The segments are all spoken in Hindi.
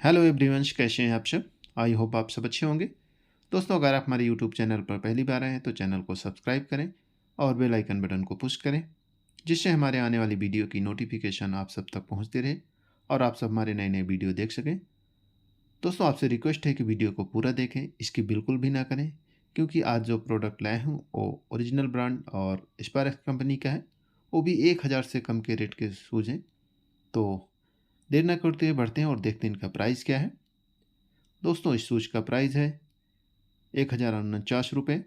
हेलो एवरीवन, कैसे हैं आप सब। आई होप आप सब अच्छे होंगे। दोस्तों, अगर आप हमारे यूट्यूब चैनल पर पहली बार आए हैं तो चैनल को सब्सक्राइब करें और बेल आइकन बटन को पुश करें, जिससे हमारे आने वाली वीडियो की नोटिफिकेशन आप सब तक पहुंचती रहे और आप सब हमारे नए नए वीडियो देख सकें। दोस्तों, आपसे रिक्वेस्ट है कि वीडियो को पूरा देखें, इसकी बिल्कुल भी ना करें, क्योंकि आज जो प्रोडक्ट लाए हूँ वो ओरिजिनल ब्रांड और स्पायरक्स कंपनी का है। वो भी 1000 से कम के रेट के शूज़ हैं। तो देर ना करते हुए बढ़ते हैं और देखते हैं इनका प्राइस क्या है। दोस्तों, इस शूज़ का प्राइस है 1049 रुपये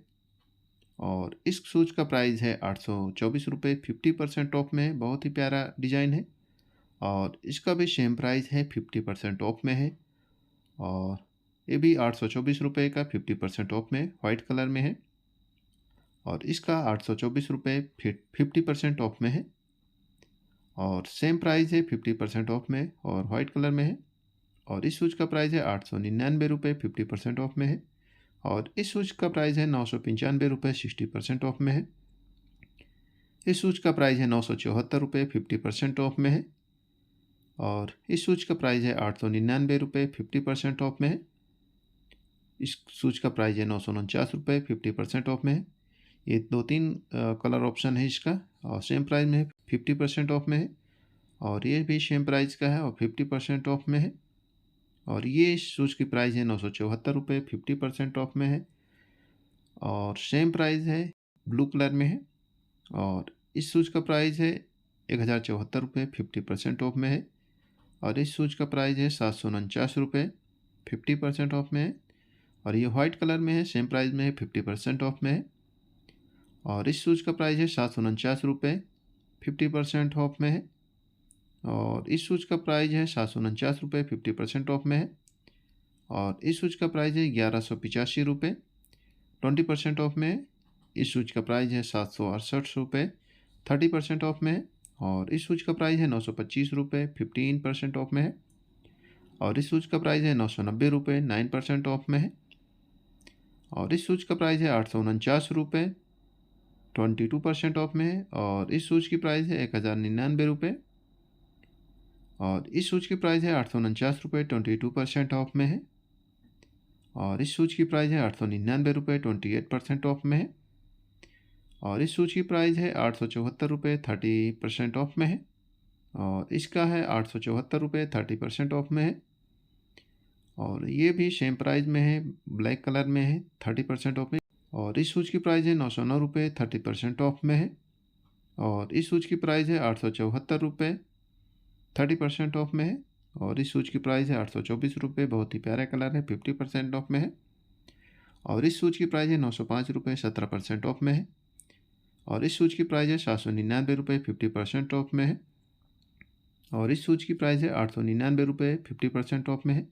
और इस शूज़ का प्राइस है 824 रुपये। 50% ऑफ में है, बहुत ही प्यारा डिज़ाइन है। और इसका भी सेम प्राइस है, 50% ऑफ में है। और ये भी 824 रुपये का 50% ऑफ में वाइट कलर में है। और इसका 824 रुपये 50% ऑफ में है और सेम प्राइस है 50% ऑफ में और वाइट कलर में है। और इस शूज़ का प्राइस है 899 रुपये 50% ऑफ में है। और इस शूज़ का प्राइस है 995 रुपये 60% ऑफ में है। इस शूज़ का प्राइस है 974 रुपये 50% ऑफ में है। और इस शूज़ का प्राइस है 899 रुपये 50% ऑफ में है। इस शूज़ का प्राइस है 949 रुपये 50% ऑफ में है। ये 2-3 कलर ऑप्शन है इसका और सेम प्राइस में है, 50% ऑफ में है। और ये भी सेम प्राइस का है और 50% ऑफ में है। और ये इस शूज़ की प्राइस है 974 रुपये 50% ऑफ में है और सेम प्राइस है, ब्लू कलर में है। और इस शूज़ का प्राइस है 1074 रुपये 50% ऑफ में है। और इस शूज़ का प्राइस है 749 रुपये 50% ऑफ में है। और ये वाइट कलर में है, सेम प्राइस में है, 50% ऑफ में है। और इस शूज़ का प्राइस है 749 रुपये 50% ऑफ में है। और इस शूज़ का प्राइस है 749 रुपये 50% ऑफ में है। और इस शूज़ का प्राइस है 1185 रुपये 20% ऑफ में है। इस शूज़ का प्राइस है 768 रुपये 30% ऑफ में है। और इस शूज़ का प्राइस है 925 रुपये 15% ऑफ में है। और इस शूज़ का प्राइस है 990 रुपये 9% ऑफ में है। और इस शूज़ का प्राइस है 849 रुपये 22% ऑफ में है। और इस शूज़ की प्राइस है 1099 रुपये। और इस शूज़ की प्राइस है 849 रुपये 22% ऑफ में है। और इस शूज़ की प्राइस है 899 रुपये 28% ऑफ में है। और इस शूज़ की प्राइस है 874 रुपये 30% ऑफ में है। और इसका है 874 रुपये 30% ऑफ में है। और ये भी सेम प्राइस में है, ब्लैक कलर में है, 30% ऑफ में। और इस शूज़ की प्राइस है 909 रुपये 30% ऑफ में है। और इस शूज़ की प्राइस है 874 रुपये 30% ऑफ में है। और इस शूज़ की प्राइस है 824 रुपये, बहुत ही प्यारा कलर है, 50% ऑफ में है। और इस शूज़ की प्राइस है 905 रुपये 17% ऑफ में है। और इस शूज़ की प्राइस है 799 रुपये 50% ऑफ में है। और इस शूज़ की प्राइस है 899 रुपये 50% ऑफ में है।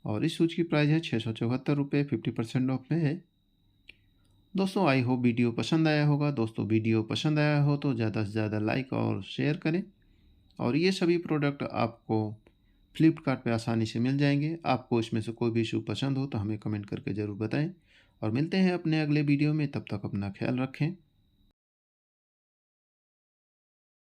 और इस शूज़ की प्राइस है 674 रुपये 50% ऑफ में है। दोस्तों, आई होप वीडियो पसंद आया होगा। दोस्तों, वीडियो पसंद आया हो तो ज़्यादा से ज़्यादा लाइक और शेयर करें। और ये सभी प्रोडक्ट आपको फ्लिपकार्ट पे आसानी से मिल जाएंगे। आपको इसमें से कोई भी इशू पसंद हो तो हमें कमेंट करके ज़रूर बताएं। और मिलते हैं अपने अगले वीडियो में, तब तक अपना ख्याल रखें।